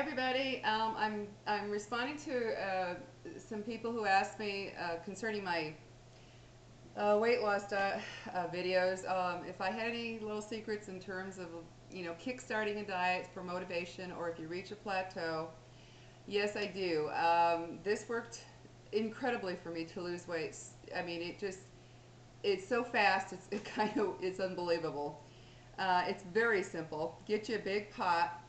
everybody. I'm responding to some people who asked me concerning my weight loss videos. If I had any little secrets in terms of kickstarting a diet for motivation, or if you reach a plateau. Yes, I do. This worked incredibly for me to lose weight. I mean, it's so fast. It's unbelievable. It's very simple. Get you a big pot,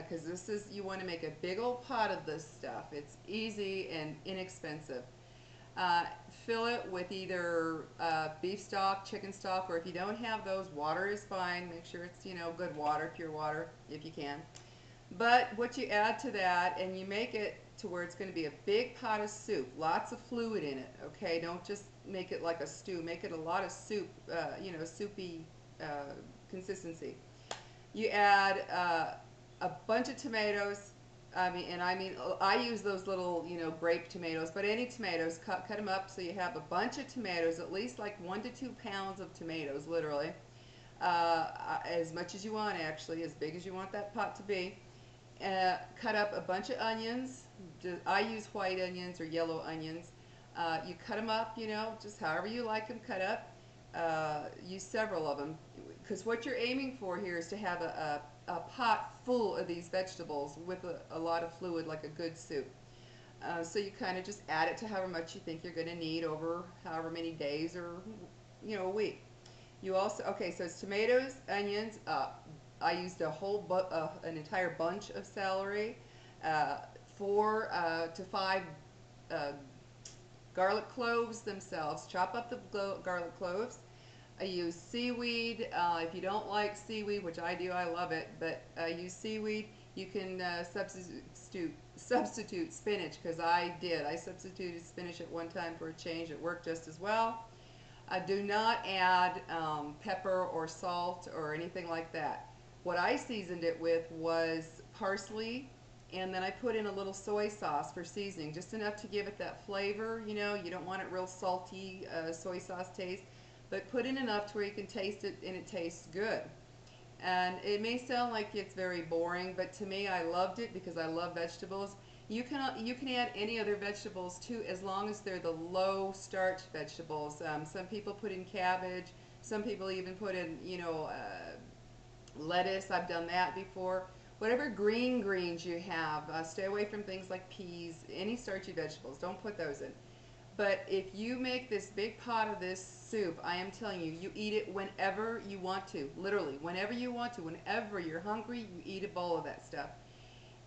because you want to make a big old pot of this stuff. It's easy and inexpensive. Uh, Fill it with either beef stock, chicken stock, or if you don't have those, water is fine. Make sure it's good water, pure water, if you can. But what you add to that, and you make it to where it's going to be a big pot of soup, lots of fluid in it. Okay, don't just make it like a stew. Make it a lot of soup, soupy consistency. You add a bunch of tomatoes. I use those little, grape tomatoes, but any tomatoes, cut them up so you have a bunch of tomatoes, at least like 1 to 2 pounds of tomatoes, literally. As much as you want, actually, as big as you want that pot to be. Cut up a bunch of onions. I use white onions or yellow onions. You cut them up, just however you like them cut up. Use several of them, because what you're aiming for here is to have a pot full of these vegetables with a lot of fluid, like a good soup. So you kind of just add it to however much you think you're going to need over however many days, or a week. You also, okay, so it's tomatoes, onions. I used an entire bunch of celery, 4 to 5 uh, garlic cloves themselves. Chop up the garlic cloves. I use seaweed. If you don't like seaweed, which I do, I love it, but use seaweed. You can substitute spinach, because I did. I substituted spinach at one time for a change. It worked just as well. Do not add pepper or salt or anything like that. What I seasoned it with was parsley, and then I put in a little soy sauce for seasoning, just enough to give it that flavor. You don't want it real salty soy sauce taste, but put in enough to where you can taste it and it tastes good. And it may sound like it's very boring, but to me, I loved it because I love vegetables. You can add any other vegetables too, as long as they're the low starch vegetables. Some people put in cabbage. Some people even put in lettuce. I've done that before. Whatever green greens you have, stay away from things like peas. Any starchy vegetables, don't put those in. But if you make this big pot of this soup, I am telling you, you eat it whenever you want to. Literally, whenever you want to. Whenever you're hungry, you eat a bowl of that stuff.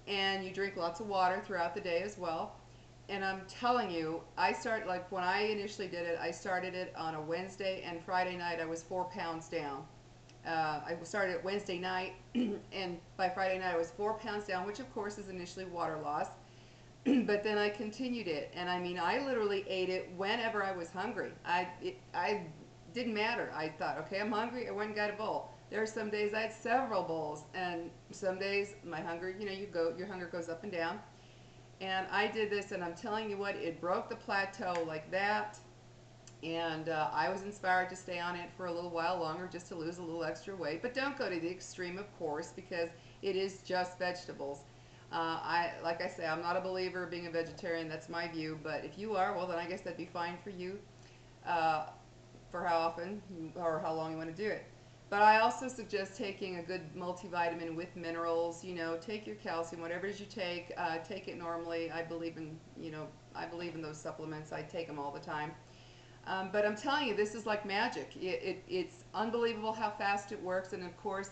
And you drink lots of water throughout the day as well. And I'm telling you, like when I initially did it, I started it on a Wednesday, and Friday night I was 4 pounds down. I started it Wednesday night, and by Friday night I was 4 pounds down, which of course is initially water loss. But then I continued it, and I mean, I literally ate it whenever I was hungry. I didn't matter. I thought, okay, I'm hungry. I went and got a bowl. There are some days I had several bowls, and some days my hunger, your hunger goes up and down. And I did this, and I'm telling you what, it broke the plateau like that. And I was inspired to stay on it for a little while longer, just to lose a little extra weight. But don't go to the extreme, of course, because it is just vegetables. Like I say, I'm not a believer of being a vegetarian. That's my view. But if you are, well, then I guess that'd be fine for you, uh, for how often or how long you want to do it. But I also suggest taking a good multivitamin with minerals. Take your calcium, whatever it is you take it normally. I believe in those supplements. I take them all the time. But I'm telling you, this is like magic. It's unbelievable how fast it works. And of course,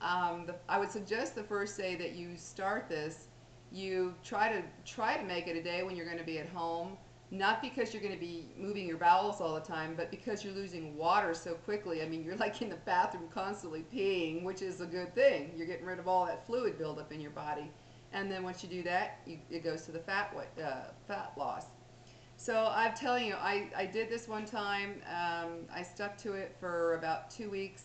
I would suggest the first day that you start this, you try to make it a day when you're going to be at home. Not because you're going to be moving your bowels all the time, but because you're losing water so quickly. I mean, you're like in the bathroom constantly peeing, which is a good thing. You're getting rid of all that fluid buildup in your body. And then once you do that, it goes to the fat loss. So I'm telling you, I did this one time. I stuck to it for about 2 weeks,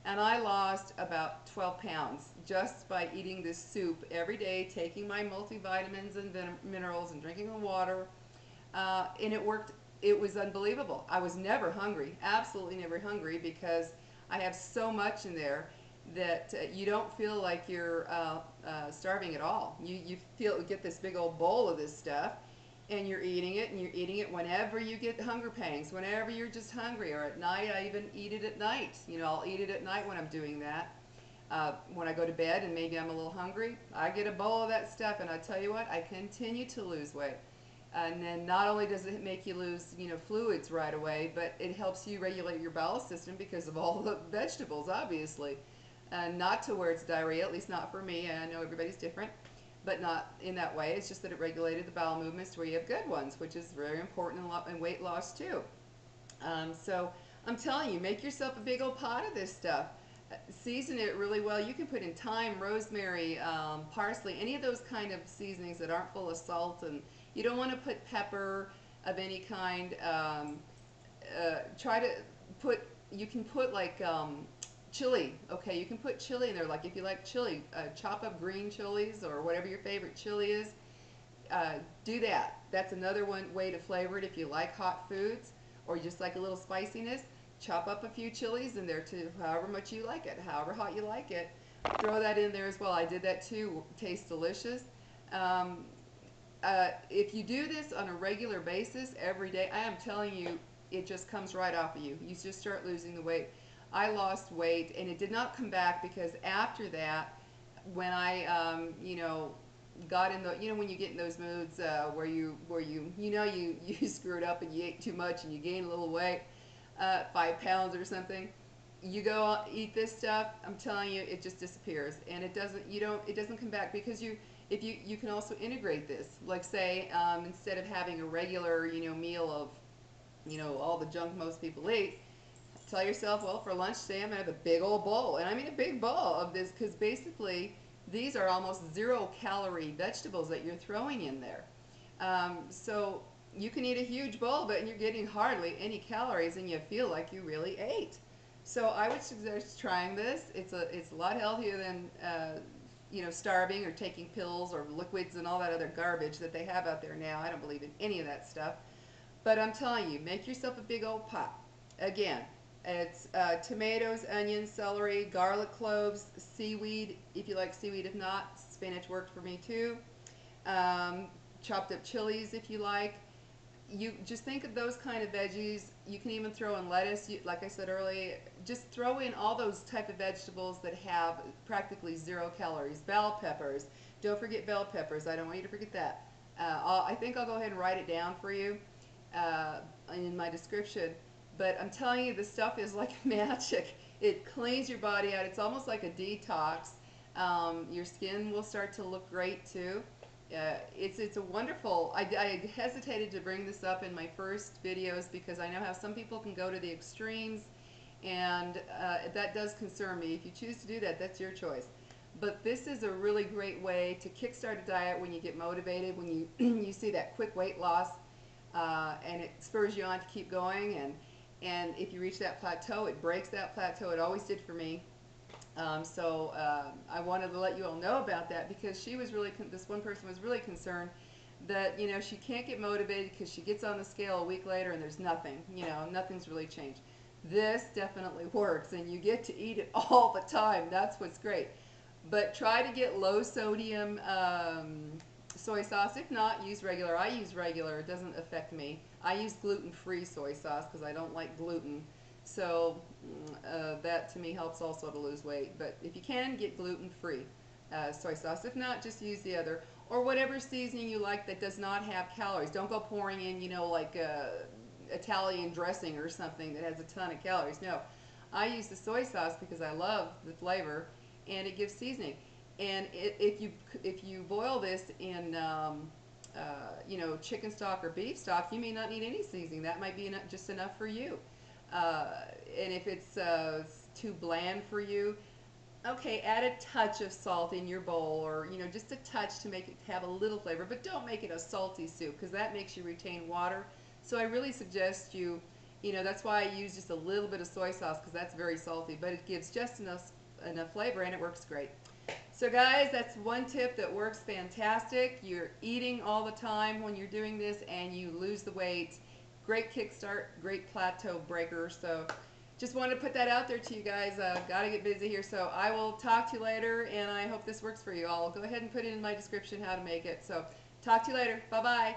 and I lost about 12 pounds just by eating this soup every day, taking my multivitamins and minerals and drinking the water. And it worked. It was unbelievable. I was never hungry, absolutely never hungry, because I have so much in there. that you don't feel like you're starving at all. You get this big old bowl of this stuff, and you're eating it, and you're eating it whenever you get hunger pangs, whenever you're just hungry, or at night. I even eat it at night. You know, I'll eat it at night when I'm doing that. When I go to bed and maybe I'm a little hungry, I get a bowl of that stuff, and I tell you what, I continue to lose weight. And then not only does it make you lose, you know, fluids right away, but it helps you regulate your bowel system because of all the vegetables, obviously. Not to where it's diarrhea, at least not for me. I know everybody's different, but not in that way. It's just that it regulated the bowel movements to where you have good ones, which is very important in weight loss too. So I'm telling you, make yourself a big old pot of this stuff. Season it really well. You can put in thyme, rosemary, parsley, any of those kind of seasonings that aren't full of salt, and you don't want to put pepper of any kind. Try to put, you can put like chili. Okay, you can put chili in there. Like if you like chili, chop up green chilies or whatever your favorite chili is. Do that. That's another way to flavor it if you like hot foods or you just like a little spiciness. Chop up a few chilies in there too, however much you like it, however hot you like it. Throw that in there as well. I did that too. Tastes delicious. If you do this on a regular basis every day, I am telling you, it just comes right off of you. You just start losing the weight. I lost weight, and it did not come back because after that, when I, you know, got in the, you know, when you get in those moods you screwed up and you ate too much and you gain a little weight, 5 pounds or something, you go eat this stuff, I'm telling you, it just disappears, and it doesn't come back because if you can also integrate this, like say, instead of having a regular, you know, meal of, you know, all the junk most people eat, tell yourself, well, for lunch today I'm gonna have a big old bowl, and I mean a big bowl of this, because basically these are almost 0-calorie vegetables that you're throwing in there. So you can eat a huge bowl, but you're getting hardly any calories, and you feel like you really ate. So I would suggest trying this. It's a lot healthier than you know, starving or taking pills or liquids and all that other garbage that they have out there now. I don't believe in any of that stuff. But I'm telling you, make yourself a big old pot. Again, it's tomatoes, onions, celery, garlic cloves, seaweed, if you like seaweed. If not, spinach worked for me too. Chopped up chilies if you like. You just think of those kind of veggies. You can even throw in lettuce, like I said earlier. Just throw in all those type of vegetables that have practically 0 calories. Bell peppers. Don't forget bell peppers. I don't want you to forget that. I think I'll go ahead and write it down for you in my description. But I'm telling you, this stuff is like magic. It cleans your body out. It's almost like a detox. Your skin will start to look great too. It's a wonderful. I hesitated to bring this up in my first videos because I know how some people can go to the extremes, and that does concern me. If you choose to do that, that's your choice. But this is a really great way to kickstart a diet when you get motivated, when you you see that quick weight loss, and it spurs you on to keep going. And if you reach that plateau, it breaks that plateau. It always did for me. I wanted to let you all know about that because she was really, this one person was really concerned that, you know, she can't get motivated because she gets on the scale a week later and there's nothing, you know, nothing's really changed. This definitely works, and you get to eat it all the time. That's what's great. But try to get low sodium soy sauce. If not, use regular. I use regular. It doesn't affect me. I use gluten-free soy sauce because I don't like gluten. So that to me helps also to lose weight. But if you can, get gluten-free soy sauce. If not, just use the other. Or whatever seasoning you like that does not have calories. Don't go pouring in, you know, like Italian dressing or something that has a ton of calories. No, I use the soy sauce because I love the flavor and it gives seasoning. And if you boil this in you know, chicken stock or beef stock, you may not need any seasoning. That might be just enough for you. And if it's too bland for you, okay, add a touch of salt in your bowl, or, you know, just a touch to make it have a little flavor, but don't make it a salty soup because that makes you retain water. So I really suggest you know, that's why I use just a little bit of soy sauce because that's very salty, but it gives just enough flavor and it works great. So guys, that's one tip that works fantastic. You're eating all the time when you're doing this and you lose the weight. Great kickstart, great plateau breaker. So just wanted to put that out there to you guys. Got to get busy here, so I will talk to you later, and I hope this works for you. I'll go ahead and put it in my description how to make it. So talk to you later. Bye bye.